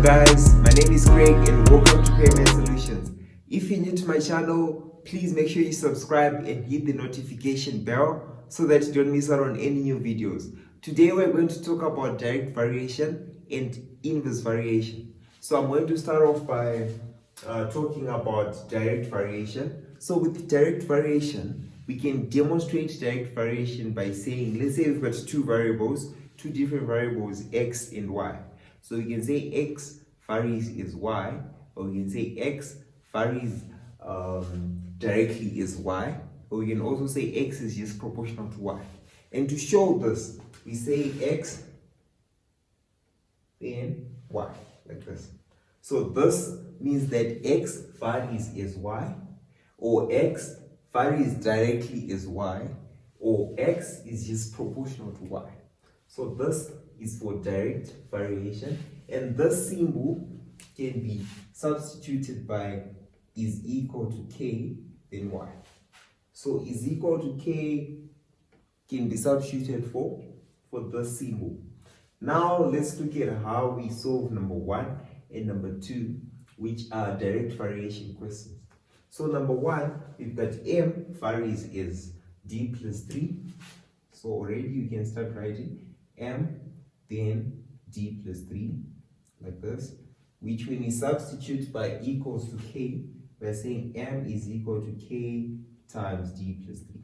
guys, my name is Craig and welcome to Payment Solutions. If you're new to my channel, please make sure you subscribe and hit the notification bell so that you don't miss out on any new videos. Today we're going to talk about direct variation and inverse variation. So I'm going to start off by talking about direct variation. So with direct variation, we can demonstrate direct variation by saying, let's say we've got two different variables, x and y. So we can say x varies is y, or we can say x varies directly is y, or we can also say x is just proportional to y. And to show this, we say x then y, like this. So this means that x varies is y, or x varies directly is y, or x is just proportional to y. So this is for direct variation, and this symbol can be substituted by is equal to k then y. So is equal to k can be substituted for this symbol. Now let's look at how we solve number 1 and number 2, which are direct variation questions. So number 1, we've got m varies is d plus 3. So already you can start writing m then d plus 3, like this, which when we substitute by equals to k, we're saying m is equal to k times d plus 3.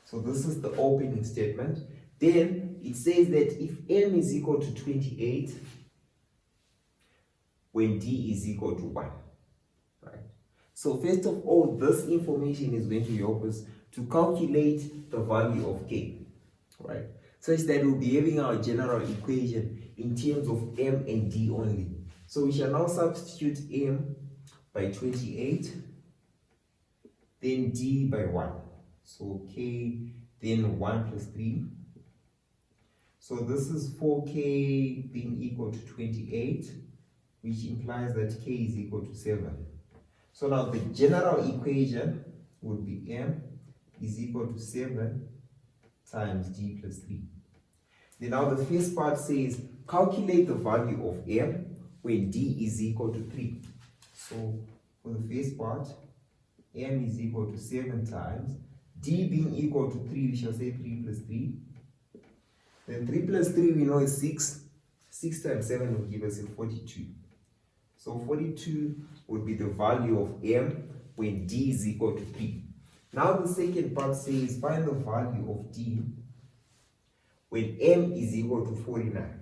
So this is the opening statement. Then it says that if m is equal to 28, when d is equal to 1, right? So first of all, this information is going to help us to calculate the value of k, right? Such that we'll be having our general equation in terms of m and d only. So we shall now substitute m by 28, then d by 1. So k, then 1 plus 3. So this is 4k being equal to 28, which implies that k is equal to 7. So now the general equation would be m is equal to 7 times d plus 3. Then now the first part says calculate the value of m when d is equal to 3. So for the first part, m is equal to 7 times d being equal to 3, we shall say 3 plus 3. Then 3 plus 3 we know is 6. 6 times 7 will give us a 42. So 42 would be the value of m when d is equal to 3. Now the second part says find the value of d when m is equal to 49.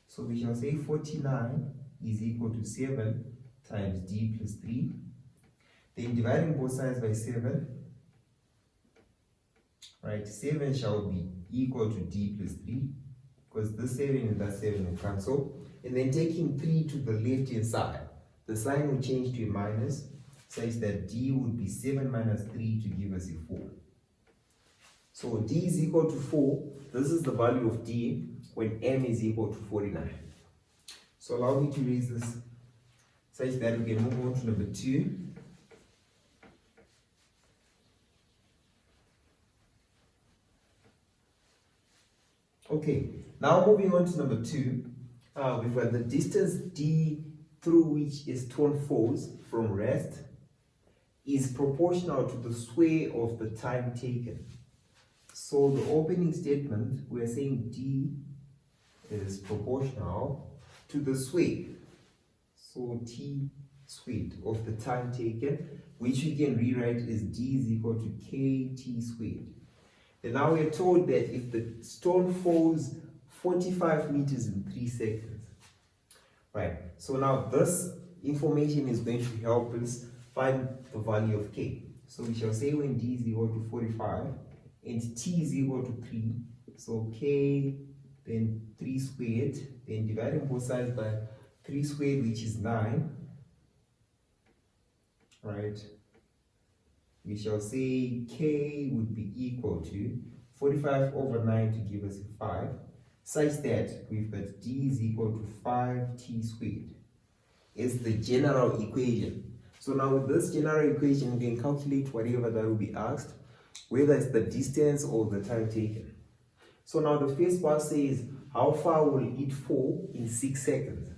So we shall say 49 is equal to 7 times d plus 3. Then dividing both sides by 7, right? 7 shall be equal to d plus 3, because this 7 and that 7 will cancel. And then taking 3 to the left hand side, the sign will change to a minus, such that d would be 7 minus 3 to give us a 4. So d is equal to 4. This is the value of d when m is equal to 49. So allow me to raise this such that we can move on to number 2. Okay, now moving on to number 2, we've got the distance d through which a stone falls from rest is proportional to the square of the time taken. So the opening statement, we're saying d is proportional to the square, so t squared of the time taken, which we can rewrite as d is equal to kt squared. And now we're told that if the stone falls 45 meters in 3 seconds, right? So now this information is going to help us find the value of k. So we shall say when d is equal to 45 and t is equal to 3, so k then 3 squared, then dividing both sides by 3 squared, which is 9, right? We shall say k would be equal to 45 over 9 to give us a 5, such that we've got d is equal to 5t squared is the general equation. So now with this general equation, we can calculate whatever that will be asked, whether it's the distance or the time taken. So now the first part says, how far will it fall in 6 seconds?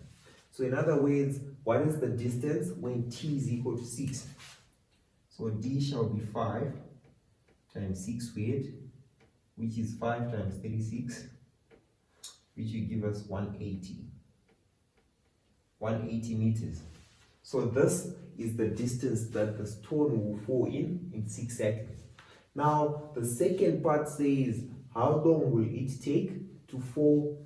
So in other words, what is the distance when t is equal to 6? So d shall be 5 times 6 squared, which is 5 times 36, which will give us 180 meters. So this is the distance that the stone will fall in 6 seconds. Now the second part says how long will it take to fall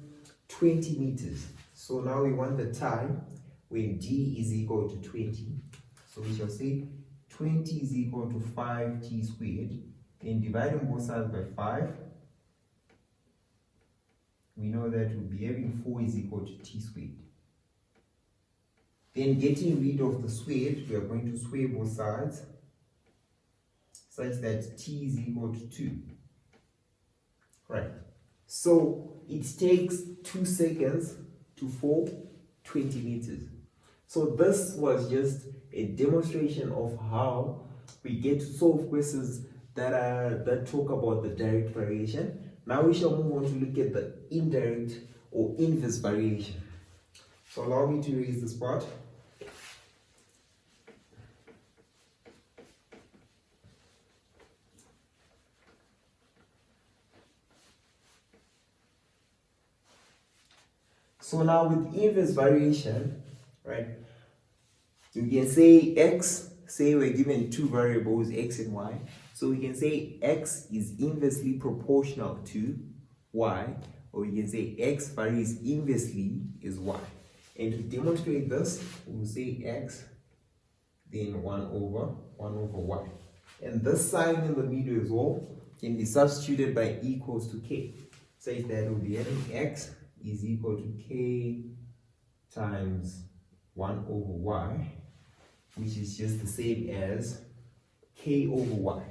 20 meters. So now we want the time when d is equal to 20. So we shall say 20 is equal to 5t squared. Then dividing both sides by 5, we know that we'll be having 4 is equal to t squared. Then getting rid of the squared, we are going to square both sides such that t is equal to 2. Right. So it takes 2 seconds to fall 20 meters. So this was just a demonstration of how we get to solve questions that talk about the direct variation. Now we shall move on to look at the indirect or inverse variation. So allow me to erase this part. So now with inverse variation, right, you can say x, say we're given two variables, x and y. So we can say x is inversely proportional to y, or we can say x varies inversely is y. And to demonstrate this, we'll say x, then 1 over y. And this sign in the middle as well can be substituted by equals to k. Such that we'll be having x is equal to k times 1 over y, which is just the same as k over y.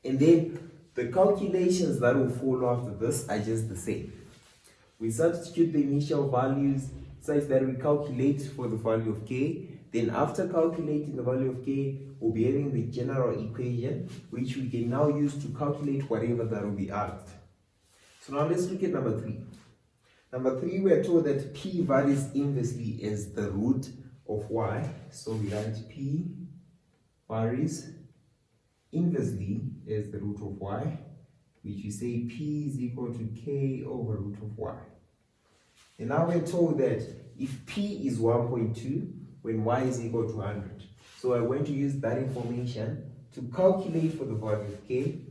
And then the calculations that will follow after this are just the same. We substitute the initial values such that we calculate for the value of k. Then after calculating the value of k, we'll be having the general equation, which we can now use to calculate whatever that will be asked. So now let's look at number 3. Number 3, we are told that p varies inversely as the root of y. So we write p varies inversely as the root of y, which we say p is equal to k over root of y. And now we're told that if p is 1.2 when y is equal to 100. So I'm going to use that information to calculate for the value of k.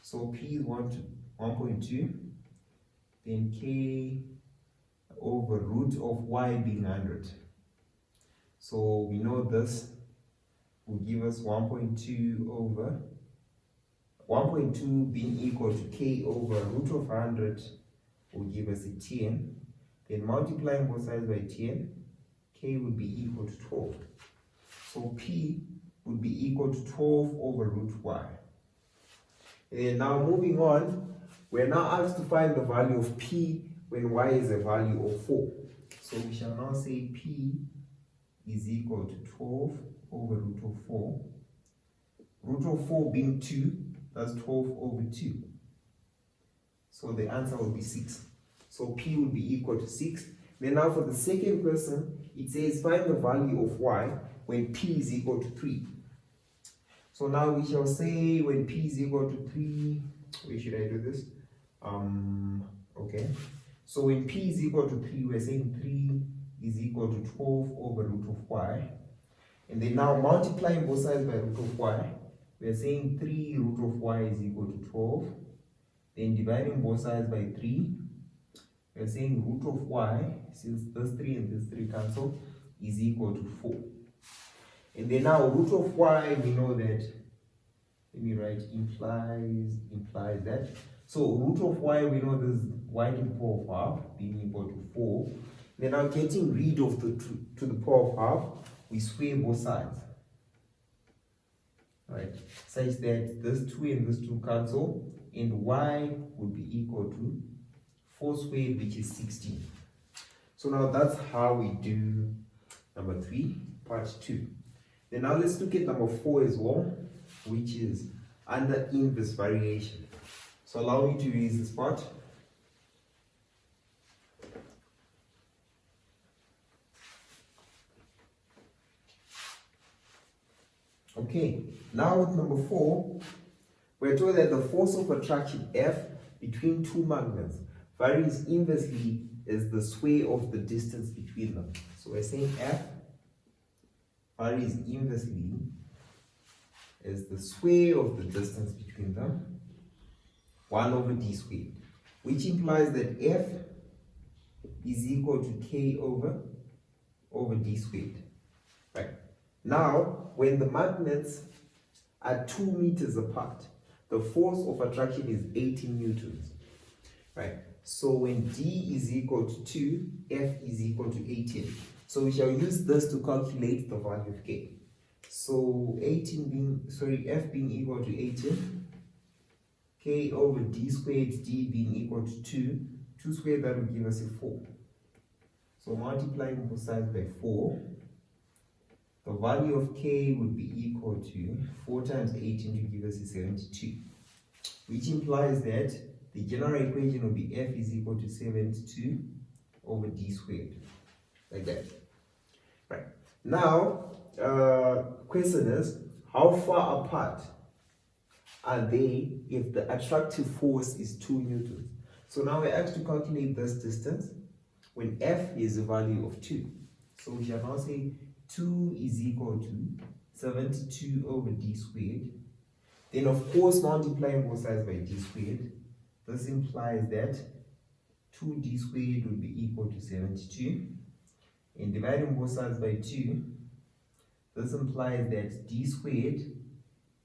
So p is 1.2, then k over root of y being 100. So we know this will give us 1.2 over 1.2 being equal to k over root of 100 will give us a 10. Then multiplying both sides by 10, k would be equal to 12. So p would be equal to 12 over root y. And now moving on, we're now asked to find the value of p when y is a value of 4. So we shall now say p is equal to 12 over root of 4. Root of 4 being 2, that's 12 over 2. So the answer will be 6. So p will be equal to 6. Then now for the second question, it says find the value of y when p is equal to 3. So now we shall say when p is equal to 3, where should I do this? Okay. So when p is equal to 3, we're saying 3 is equal to 12 over root of y. And then now multiplying both sides by root of y, we're saying 3 root of y is equal to 12. Then dividing both sides by 3, we're saying root of y, since this 3 and this 3 cancel, is equal to 4. And then now root of y, we know that, let me write implies that. So root of y, we know this y to the power of half being equal to 4. Then now getting rid of the 2 to the power of half, we square both sides. Right? Such that this 2 and this 2 cancel, and y would be equal to 4 squared, which is 16. So now that's how we do number 3, part 2. Then now let's look at number 4 as well, which is under inverse variation. So allow me to erase this part. Okay, now with number 4, we're told that the force of attraction F between two magnets varies inversely as the square of the distance between them. So we're saying F varies inversely as the square of the distance between them, 1 over d squared, which implies that F is equal to k over d squared. Right. Now, when the magnets are 2 meters apart, the force of attraction is 18 newtons. Right. So when d is equal to 2, F is equal to 18. So we shall use this to calculate the value of k. So F being equal to 18, k over d squared, d being equal to 2 squared, that will give us a 4. So multiplying both sides by 4, the value of k would be equal to 4 times 18 to give us a 72, which implies that the general equation will be F is equal to 72 over d squared, like that. Right. Now, question is, how far apart are they if the attractive force is 2 newtons? So now we're asked to calculate this distance when F is a value of 2. So we shall now say 2 is equal to 72 over d squared. Then of course multiplying both sides by d squared. This implies that 2d squared will be equal to 72. And dividing both sides by 2, this implies that d squared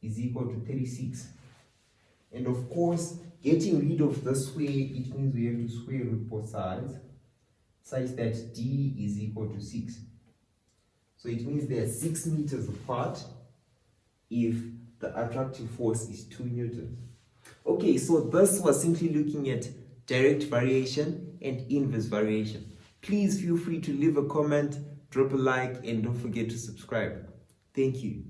is equal to 36. And of course, getting rid of the square, it means we have to square root both sides, such that d is equal to 6. So it means they are 6 meters apart if the attractive force is 2 newtons. Okay, so this was simply looking at direct variation and inverse variation. Please feel free to leave a comment, drop a like, and don't forget to subscribe. Thank you.